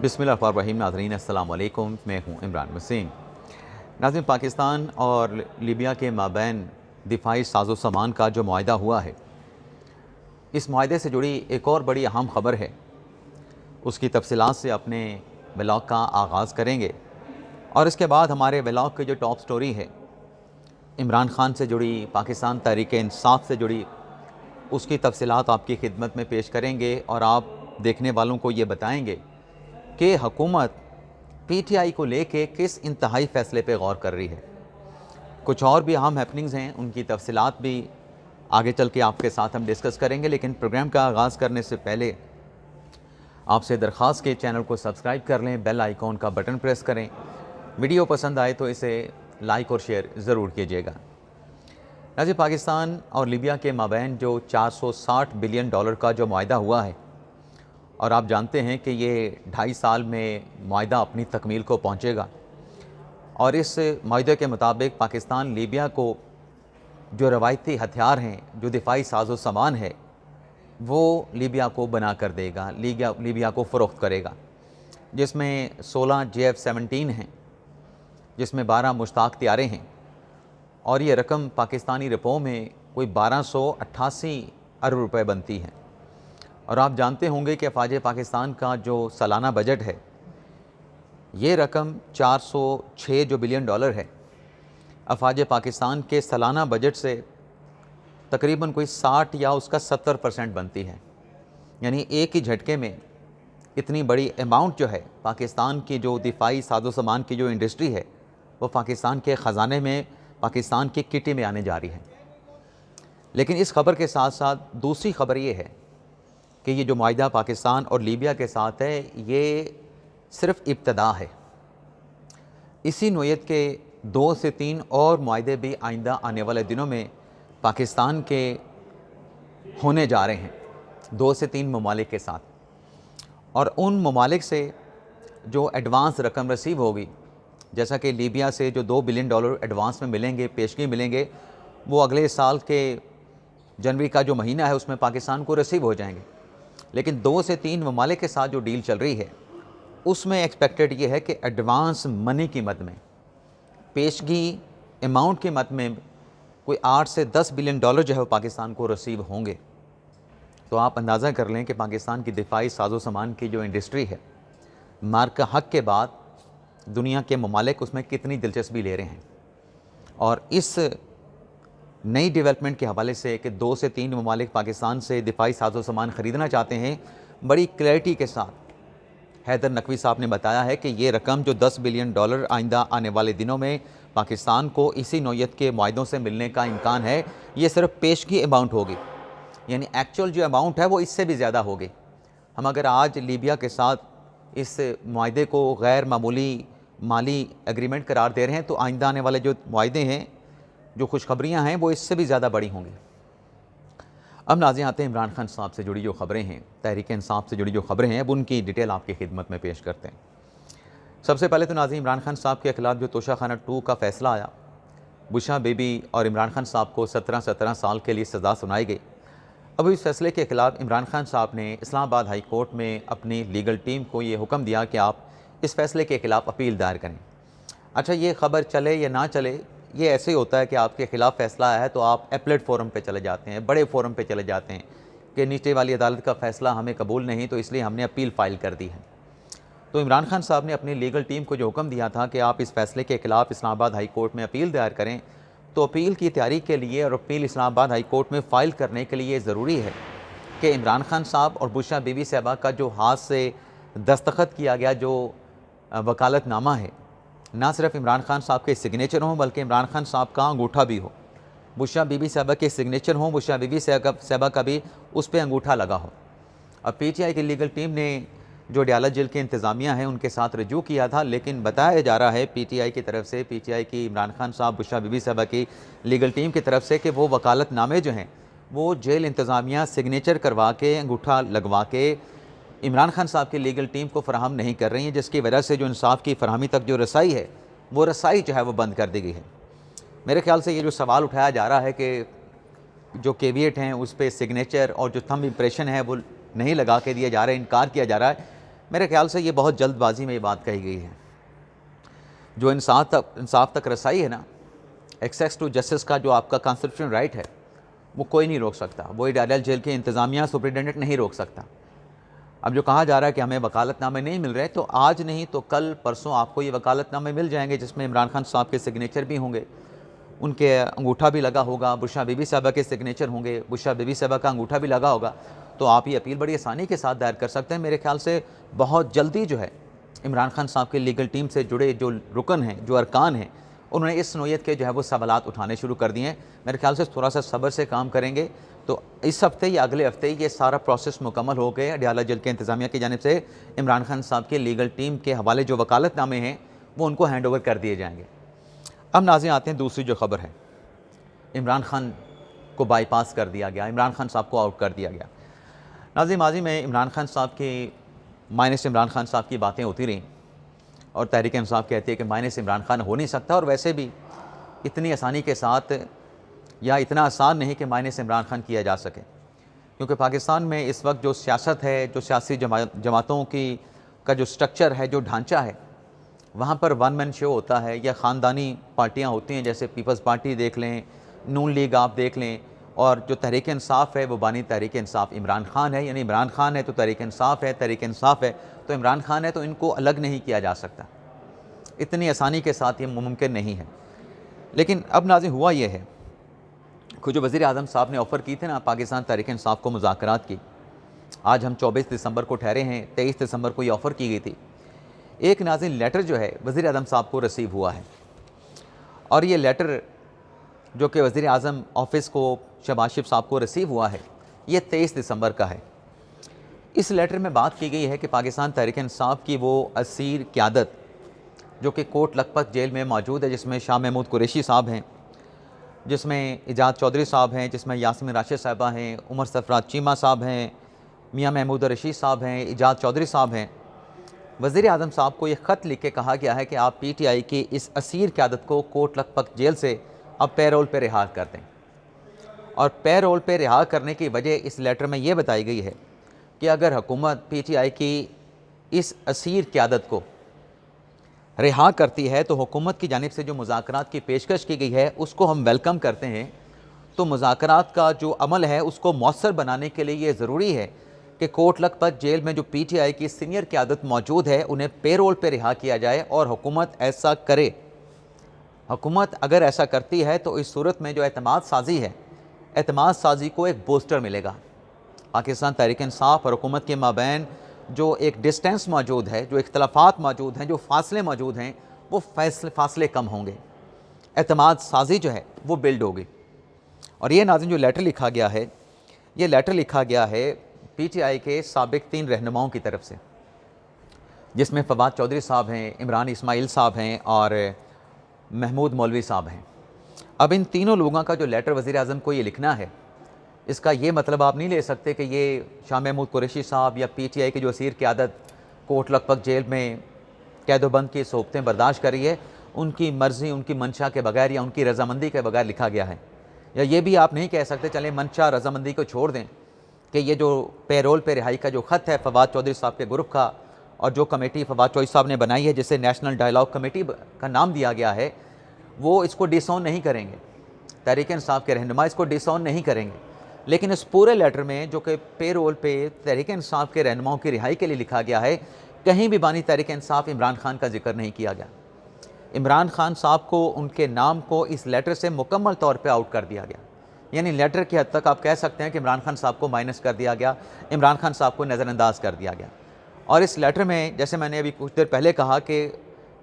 बिस्मिल्लाहिर्रहमानिर्रहीम। नाज़रीन अस्सलाम वालेकुम, मैं हूँ इमरान वसीम। नाज़रीन, पाकिस्तान और लीबिया के माबैन दिफाई साजो सामान का जो मुआहदा हुआ है, इस मुआहदे से जुड़ी एक और बड़ी अहम ख़बर है। उसकी तफसीलात से अपने व्लॉग का आगाज़ करेंगे और इसके बाद हमारे व्लॉग की जो टॉप स्टोरी है, इमरान खान से जुड़ी, पाकिस्तान तहरीक इंसाफ से जुड़ी, उसकी तफसीलात आपकी खिदमत में पेश करेंगे और आप देखने वालों को ये बताएँगे कि हुकूमत पीटीआई को लेके किस इंतहाई फ़ैसले पे गौर कर रही है। कुछ और भी अहम हैपनिंग्स हैं, उनकी तफसीलात भी आगे चल के आपके साथ हम डिस्कस करेंगे। लेकिन प्रोग्राम का आगाज़ करने से पहले आपसे दरख्वास्त के चैनल को सब्सक्राइब कर लें, बेल आइकॉन का बटन प्रेस करें। वीडियो पसंद आए तो इसे लाइक और शेयर ज़रूर कीजिएगा। नाज़रीन, पाकिस्तान और लीबिया के माबैन जो $460 बिलियन का जो मुआहदा हुआ है, और आप जानते हैं कि ये 2.5 साल में मुआहदा अपनी तकमील को पहुंचेगा और इस मुआहदे के मुताबिक पाकिस्तान लीबिया को जो रवायती हथियार हैं, जो दिफाई साजो सामान है, वो लीबिया को बना कर देगा, लीबिया को फ़रोख्त करेगा, जिसमें 16 JF-17 हैं, जिसमें 12 मुश्ताक तैयारें हैं और ये रकम पाकिस्तानी रुपयों में कोई 1288 अरब रुपए बनती है। और आप जानते होंगे कि अफवाज पाकिस्तान का जो सालाना बजट है, ये रकम 406 जो बिलियन डॉलर है, अफवाज पाकिस्तान के सालाना बजट से तकरीबन कोई 60 या उसका 70% बनती है। यानी एक ही झटके में इतनी बड़ी अमाउंट जो है, पाकिस्तान की जो दिफाई साजो सामान की जो इंडस्ट्री है, वो पाकिस्तान के ख़जाने में, पाकिस्तान की किटी में आने जा रही है। लेकिन इस खबर के साथ साथ दूसरी खबर ये है कि ये जो मुआहदा पाकिस्तान और लीबिया के साथ है, ये सिर्फ़ इब्तदा है। इसी नोयत के 2 से 3 और मुआहदे भी आइंदा आने वाले दिनों में पाकिस्तान के होने जा रहे हैं, 2 से 3 ममालिक के साथ। और उन ममालिक से जो एडवांस रकम रिसीव होगी, जैसा कि लीबिया से जो $2 बिलियन एडवांस में मिलेंगे, पेशगी मिलेंगे, वो अगले साल के जनवरी का जो महीना है उसमें पाकिस्तान को रिसीव हो जाएंगे। लेकिन 2 से 3 ममालिक के साथ जो डील चल रही है, उसमें एक्सपेक्टेड ये है कि एडवांस मनी की मद में, पेशगी अमाउंट की मद में कोई 8 से 10 बिलियन डॉलर जो है वो पाकिस्तान को रिसीव होंगे। तो आप अंदाज़ा कर लें कि पाकिस्तान की दिफाई साजो सामान की जो इंडस्ट्री है, मार्का हक के बाद दुनिया के ममालिक उसमें कितनी दिलचस्पी ले रहे हैं। और इस नई डेवलपमेंट के हवाले से कि 2 से 3 ममालिक पाकिस्तान से दिफाई साजो सामान ख़रीदना चाहते हैं, बड़ी क्लैरिटी के साथ हैदर नकवी साहब ने बताया है कि ये रकम जो $10 बिलियन आइंदा आने वाले दिनों में पाकिस्तान को इसी नौयत के मुआहदों से मिलने का इम्कान है, ये सिर्फ पेशगी अमाउंट होगी। यानी एक्चुअल जो अमाउंट है वो इससे भी ज़्यादा होगी। हम अगर आज लीबिया के साथ इस मुआहदे को गैर मामूली माली एग्रीमेंट करार दे रहे हैं, तो आइंदा आने वाले जो मुआहदे हैं, जो खुशखबरियाँ हैं, वो इससे भी ज़्यादा बड़ी होंगी। अब नाज़रीन, आते हैं इमरान खान साहब से जुड़ी जो ख़बरें हैं, तहरीक इंसाफ से जुड़ी जो ख़बरें हैं, अब उनकी डिटेल आपकी खिदमत में पेश करते हैं। सबसे पहले तो नाज़रीन, इमरान खान साहब के ख़िलाफ़ जो तोशाखाना 2 का फ़ैसला आया, बुशा बीबी और इमरान खान साहब को 17 साल के लिए सज़ा सुनाई गई। अब इस फैसले के ख़िलाफ़ इमरान खान साहब ने इस्लामाबाद हाई कोर्ट में अपनी लीगल टीम को ये हुक्म दिया कि आप इस फ़ैसले के ख़िलाफ़ अपील दायर करें। अच्छा, ये ख़बर चले या ना चले, ये ऐसे ही होता है कि आपके ख़िलाफ़ फ़ैसला आया है तो आप एपलेट फ़ोरम पे चले जाते हैं, बड़े फ़ोरम पे चले जाते हैं कि नीचे वाली अदालत का फ़ैसला हमें कबूल नहीं, तो इसलिए हमने अपील फ़ाइल कर दी है। तो इमरान खान साहब ने अपनी लीगल टीम को जो हुक्म दिया था कि आप इस फ़ैसले के ख़िलाफ़ इस्लामाबाद हाई कोर्ट में अपील दायर करें, तो अपील की तैयारी के लिए और अपील इस्लामाबाद हाई कोर्ट में फ़ाइल करने के लिए ज़रूरी है कि इमरान खान साहब और बुशरा बीबी साहबा का जो हाथ से दस्तखत किया गया जो वकालतनामा है, ना सिर्फ इमरान खान साहब के सिग्नेचर हों, बल्कि इमरान खान साहब का अंगूठा भी हो। बुशरा बीबी साहबा के सिग्नेचर हों, बुशरा बीबी साहबा का भी उस पर अंगूठा लगा हो। अब पीटीआई की लीगल टीम ने जो डयाला जेल के इंतज़ामिया हैं उनके साथ रजू किया था, लेकिन बताया जा रहा है पीटीआई की तरफ से, पीटीआई की इमरान खान साहब, बुशरा बीबी साहबा की लीगल टीम की तरफ से, कि वो वकालतनामे जो हैं वो जेल इंतज़ामिया सिग्नेचर करवा के, अंगूठा लगवा के इमरान खान साहब की लीगल टीम को फ़राहम नहीं कर रही हैं, जिसकी वजह से जो इंसाफ की फ़रहमी तक जो रसाई है, वो रसाई जो है वो बंद कर दी गई है। मेरे ख्याल से ये जो सवाल उठाया जा रहा है कि जो केविएट हैं उस पर सिग्नेचर और जो थंब इम्प्रेशन है वो नहीं लगा के दिया जा रहा है, इनकार किया जा रहा है, मेरे ख्याल से ये बहुत जल्दबाजी में ये बात कही गई है। जो इंसाफ तक रसाई है ना, एक्सेस टू जस्टिस का जो आपका कॉन्स्टिट्यूशनल राइट है, वो कोई नहीं रोक सकता। वो डायल जेल के इंतज़ामिया सुपरिटेंडेंट नहीं रोक सकता। अब जो कहा जा रहा है कि हमें वकालतनामे नहीं मिल रहे, तो आज नहीं तो कल परसों आपको ये वकालतनामे मिल जाएंगे, जिसमें इमरान खान साहब के सिग्नेचर भी होंगे, उनके अंगूठा भी लगा होगा, बुशरा बीबी साहबा के सिग्नेचर होंगे, बुशरा बीबी साहबा का अंगूठा भी लगा होगा। तो आप ये अपील बड़ी आसानी के साथ दायर कर सकते हैं। मेरे ख्याल से बहुत जल्दी जो है इमरान खान साहब की लीगल टीम से जुड़े जो रुकन हैं, जो अरकान हैं, उन्होंने इस नोयत के जो है वो सवालात उठाने शुरू कर दिए हैं। मेरे ख्याल से थोड़ा सा सब्र से काम करेंगे तो इस हफ्ते या अगले हफ्ते ये सारा प्रोसेस मुकम्मल हो गया। अडयाला जेल के इंतज़ामिया की जानिब से इमरान खान साहब की लीगल टीम के हवाले जो वकालतनामे हैं वो उनको हैंड ओवर कर दिए जाएंगे। अब नाज़रीन आते हैं दूसरी जो खबर है, इमरान खान को बाईपास कर दिया गया, इमरान खान साहब को आउट कर दिया गया। नाज़रीन माजी में इमरान खान साहब की माइनस इमरान खान साहब की बातें होती रहीं और तहरीक इंसाफ कहती है कि माइनस इमरान खान हो नहीं सकता, और वैसे भी इतनी आसानी के साथ या इतना आसान नहीं कि माइनस इमरान खान किया जा सके, क्योंकि पाकिस्तान में इस वक्त जो सियासत है, जो सियासी जमातों की का जो स्ट्रक्चर है, जो ढांचा है, वहाँ पर वन मैन शो होता है या ख़ानदानी पार्टियाँ होती हैं। जैसे पीपल्स पार्टी देख लें, नून लीग आप देख लें, और जो तहरीक इंसाफ है वो बानी तहरीक इंसाफ इमरान खान है, यानी इमरान खान है तो तहरीक इंसाफ है, तहरीक इंसाफ है तो इमरान खान है, तो इनको अलग नहीं किया जा सकता। इतनी आसानी के साथ ये मुमकिन नहीं है। लेकिन अब नाज़रीन हुआ ये है कि जो वज़ीर आज़म साहब ने ऑफ़र की थी ना पाकिस्तान तहरीक इंसाफ को मुज़ाकरात की, आज हम 24 दिसंबर को ठहरे हैं, 23 दिसंबर को ये ऑफ़र की गई थी। एक नाज़रीन लेटर जो है वज़ीर आज़म साहब को रिसीव हुआ है, और ये लेटर जो कि वज़ीर आज़म ऑफ़िस को शहबाज शरीफ साहब को रिसीव हुआ है, ये 23 दिसंबर का है। इस लेटर में बात की गई है कि पाकिस्तान तहरीक इंसाफ की वो असीर क़यादत जो कि कोट लखपत जेल में मौजूद है, जिसमें शाह महमूद कुरैशी साहब हैं, जिसमें इजाज़ चौधरी साहब हैं, जिसमें यास्मीन राशिद साहबा हैं, उमर सरफराज चीमा साहब हैं, मियाँ महमूद रशीद साहब हैं, इजाज़ चौधरी साहब हैं। वज़ीर आज़म साहब को ये ख़त लिख के कहा गया है कि आप PTI की इस असीर क़यादत को कोट लखपत जेल से अब पैरोल पर रिहा कर दें। और पैरोल पर रिहा करने की वजह इस लेटर में ये बताई गई है कि अगर हुकूमत PTI की इस असीर क़यादत को रिहा करती है तो हुकूमत की जानिब से जो मुज़ाकरात की पेशकश की गई है उसको हम वेलकम करते हैं। तो मुज़ाकरात का जो अमल है उसको मौसर बनाने के लिए ये ज़रूरी है कि कोट लखपत जेल में जो PTI की सीनियर क़यादत मौजूद है उन्हें पेरोल पर रिहा किया जाए, और हुकूमत ऐसा करे। हुकूमत अगर ऐसा करती है तो इस सूरत में जो एतमाद साजी है, एतमाद साजी को एक बूस्टर मिलेगा। पाकिस्तान तहरीक इंसाफ और हुकूमत के माबैन जो एक डिस्टेंस मौजूद है, जो इख्तलाफात मौजूद हैं, जो फासले मौजूद हैं, वो फासले कम होंगे, एतमाद साजी जो है वो बिल्ड होगी। और ये नाज़रीन जो लेटर लिखा गया है, ये लेटर लिखा गया है PTI के साबिक 3 रहनुमाओं की तरफ से, जिसमें फवाद चौधरी साहब हैं, इमरान इस्माइल साहब हैं और महमूद मौलवी साहब हैं। अब इन तीनों लोगों का जो लेटर वज़ीर आज़म को ये लिखना है, इसका ये मतलब आप नहीं ले सकते कि ये शाह महमूद कुरैशी साहब या PTI की जो असीर क़यादत कोट लखपत जेल में कैदोबंद की सोबतें बर्दाश्त करी है, उनकी मर्ज़ी, उनकी मंशा के बगैर या उनकी रजामंदी के बगैर लिखा गया है। या ये भी आप नहीं कह सकते चलें मंशा रजामंदी को छोड़ दें कि ये जो पैरोल पे रिहाई का जो ख़त है फवाद चौधरी साहब के ग्रुप का, और जो कमेटी फवाद चौधरी साहब ने बनाई है जिसे नेशनल डायलॉग कमेटी का नाम दिया गया है, वो इसको डिसऑन नहीं करेंगे। तहरीक इंसाफ के रहनुमा इसको डिसऑन नहीं करेंगे। लेकिन इस पूरे लेटर में जो कि पेरोल पे तहरीक इंसाफ के रहनुमाओं की रिहाई के लिए लिखा गया है, कहीं भी बानी तहरीक इंसाफ इमरान खान का जिक्र नहीं किया गया। इमरान खान साहब को, उनके नाम को इस लेटर से मुकम्मल तौर पे आउट कर दिया गया। यानी लेटर की हद तक आप कह सकते हैं कि इमरान खान साहब को माइनस कर दिया गया, इमरान खान साहब को नज़रअंदाज कर दिया गया। और इस लेटर में जैसे मैंने अभी कुछ देर पहले कहा कि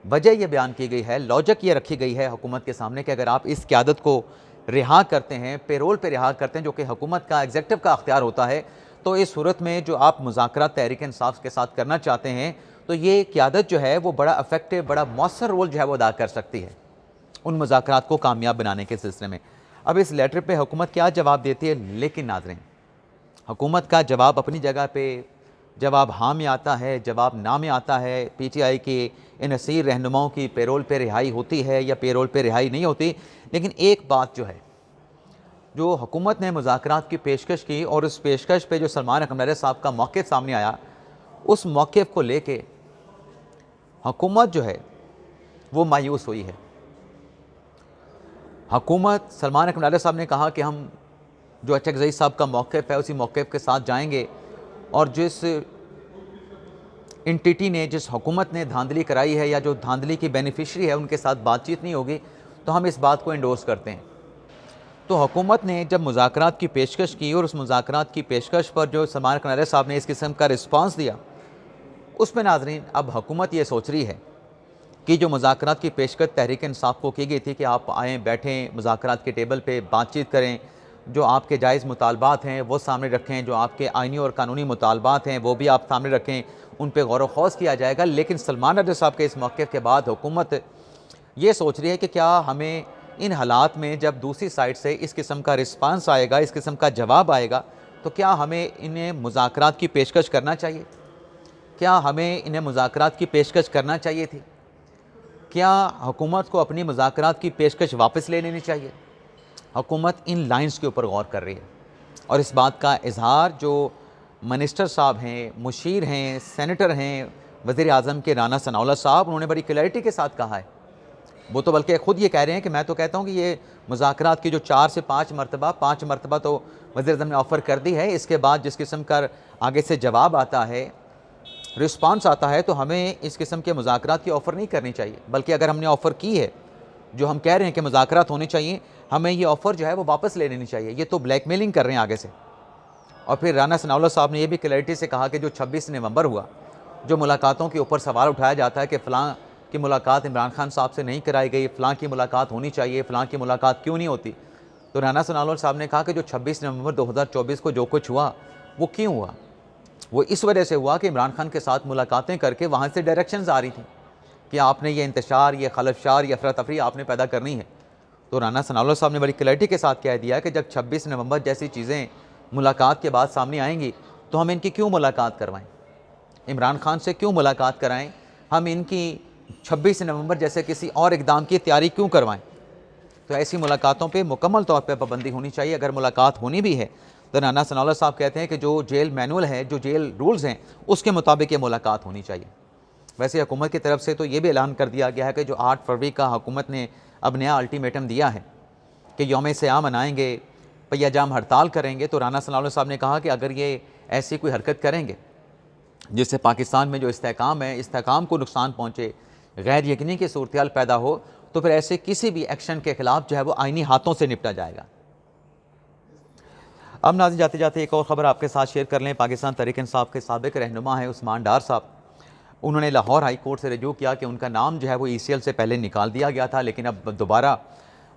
वजह यह बयान की गई है, लॉजिक ये रखी गई है हुकूमत के सामने कि अगर आप इस क़यादत को रिहा करते हैं, पेरोल पे रिहा करते हैं, जो कि हुकूमत का एग्जेक्टिव का अख्तियार होता है, तो इस सूरत में जो आप मुज़ाकरात तहरीक इंसाफ के साथ करना चाहते हैं, तो ये क़यादत जो है वो बड़ा इफेक्टिव, बड़ा मौसर रोल जो है वो अदा कर सकती है उन मुज़ाकरात को कामयाब बनाने के सिलसिले में। अब इस लेटर पे हुकूमत क्या जवाब देती है, लेकिन नाज़रीन हुकूमत का जवाब अपनी जगह पे, जवाब हाँ में आता है, जवाब ना में आता है। PTI की इन असीर रहनुमाओं की पेरोल पे रिहाई होती है या पेरोल पे रिहाई नहीं होती। लेकिन एक बात जो है, जो हुकूमत ने मुज़ाकरात की पेशकश की और उस पेशकश पे जो सलमान अकमर साहब का मौक़िफ़ सामने आया, उस मौक़िफ़ को लेके हुकूमत जो है वो मायूस हुई है। हुकूमत, सलमान अकमल साहब ने कहा कि हम जो अचक ज़ई साहब का मौक़िफ़ है उसी मौक़िफ़ के साथ जाएंगे, और जिस एंटिटी ने, जिस हुकूमत ने धांधली कराई है या जो धांधली की बेनिफिशरी है उनके साथ बातचीत नहीं होगी, तो हम इस बात को एंडोर्स करते हैं। तो हुकूमत ने जब मुज़ाकरात की पेशकश की और उस मुज़ाकरात की पेशकश पर जो सलमान अकमल साहब ने इस किस्म का रिस्पांस दिया, उसमें नाज़रीन अब हुकूमत ये सोच रही है कि जो मुज़ाकरात की पेशकश तहरीक इंसाफ को की गई थी कि आप आएँ, बैठें, मुज़ाकरात के टेबल पे बातचीत करें, जो आपके जायज़ मुतालबात हैं वो सामने रखें, जो आपके आइनी और कानूनी मुतालबात हैं वो भी आप सामने रखें, उन पे गौर व खौज़ किया जाएगा। लेकिन सलमान अकमल साहब के इस मौक़िफ़ के बाद हुकूमत ये सोच रही है कि क्या हमें इन हालात में जब दूसरी साइड से इस किस्म का रिस्पांस आएगा, इस किस्म का जवाब आएगा, तो क्या हमें इन्हें मुज़ाकरात की पेशकश करना चाहिए? क्या हमें इन्हें मुज़ाकरात की पेशकश करना चाहिए थी? क्या हुकूमत को अपनी मुज़ाकरात की पेशकश वापस ले लेनी चाहिए? हुकूमत इन लाइन्स के ऊपर गौर कर रही है, और इस बात का इजहार जो मिनिस्टर साहब हैं, मुशीर हैं, सेनेटर हैं, वज़ीर आज़म के राना सनाउल्लाह साहब, उन्होंने बड़ी क्लैरिटी के साथ कहा है। वो तो बल्कि ख़ुद ये कह रहे हैं कि मैं तो कहता हूँ कि ये मुज़ाकरात की जो 4 से 5 मरतबा तो वज़ीर आज़म ने ऑफ़र कर दी है, इसके बाद जिस किस्म का आगे से जवाब आता है, रिस्पांस आता है, तो हमें इस किस्म के मुज़ाकरात की ऑफ़र नहीं करनी चाहिए। बल्कि अगर हमने ऑफ़र की है, जो हम कह रहे हैं कि मुज़ाकरात होने चाहिए, हमें ये ऑफ़र जो है वो वापस ले लेनी चाहिए। ये तो ब्लैकमेलिंग कर रहे हैं आगे से। और फिर राना सनाउल्लाह साहब ने ये भी क्लैरिटी से कहा कि जो 26 नवंबर हुआ, जो मुलाकातों के ऊपर सवाल उठाया जाता है कि फ़लाँ की मुलाकात इमरान खान साहब से नहीं कराई गई, फ़लाँ की मुलाकात होनी चाहिए, फ़लाँ की मुलाकात क्यों नहीं होती, तो राना सनाउल्लाह साहब ने कहा कि जो 26 नवंबर 2024 को जो कुछ हुआ वो क्यों हुआ? वो इस वजह से हुआ कि इमरान खान के साथ मुलाकातें करके वहाँ से डायरेक्शंस आ रही थी कि आपने ये इंतशार, ये खलफशार, ये अफरा तफरी आपने पैदा करनी है। तो राना सनाउल्लाह साहब ने बड़ी क्लैरिटी के साथ कह दिया कि जब 26 नवंबर जैसी चीज़ें मुलाकात के बाद सामने आएंगी, तो हम इनकी क्यों मुलाकात करवाएं? इमरान खान से क्यों मुलाकात कराएं? हम इनकी 26 नवंबर जैसे किसी और इक़दाम की तैयारी क्यों करवाएं? तो ऐसी मुलाकातों पे मुकम्मल तौर पे पाबंदी होनी चाहिए। अगर मुलाकात होनी भी है तो राना सनाउल्लाह साहब कहते हैं कि जो जेल मैनुअल है, जो जेल रूल्स हैं, उसके मुताबिक ये मुलाकात होनी चाहिए। वैसे हुकूमत की तरफ से तो ये भी ऐलान कर दिया गया है कि जो 8 फरवरी का हुकूमत ने अब नया अल्टीमेटम दिया है कि यौम सियाम मनाएंगे, पहिया-जाम हड़ताल करेंगे, तो राना सनाउल्लाह साहब ने कहा कि अगर ये ऐसी कोई हरकत करेंगे जिससे पाकिस्तान में जो इस्तेहकाम है, इस्तेहकाम को नुकसान पहुँचे, गैर यकीनी की सूरत पैदा हो, तो फिर ऐसे किसी भी एक्शन के ख़िलाफ़ जो है वो आइनी हाथों से निपटा जाएगा। अब नाज़रीन, जाते जाते एक और ख़बर आपके साथ शेयर कर लें। पाकिस्तान तहरीक इंसाफ के साबिक़ रहनुमा हैं उस्मान डार साहब, उन्होंने लाहौर हाई कोर्ट से रजू किया कि उनका नाम जो है वो ECL से पहले निकाल दिया गया था, लेकिन अब दोबारा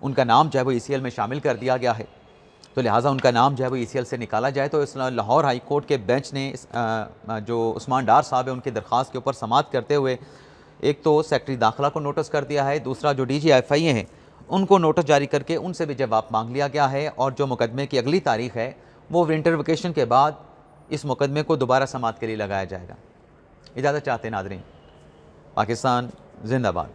उनका नाम जो है वो ECL में शामिल कर दिया गया है, तो लिहाजा उनका नाम जो है वो ECL से निकाला जाए। तो इस लाहौर हाई कोर्ट के बेंच ने जो उस्मान डार साहब है उनकी दरख्वास्त के ऊपर समाअत करते हुए एक तो सेक्रेटरी दाखिला को नोटिस कर दिया है, दूसरा जो DGFIA हैं उनको नोटिस जारी करके उनसे भी जवाब मांग लिया गया है, और जो मुकदमे की अगली तारीख है वो विंटर वेकेशन के बाद इस मुकदमे को दोबारा समाअत के लिए लगाया जाएगा। इजाज़त चाहते हैं नाज़रीन। पाकिस्तान जिंदाबाद।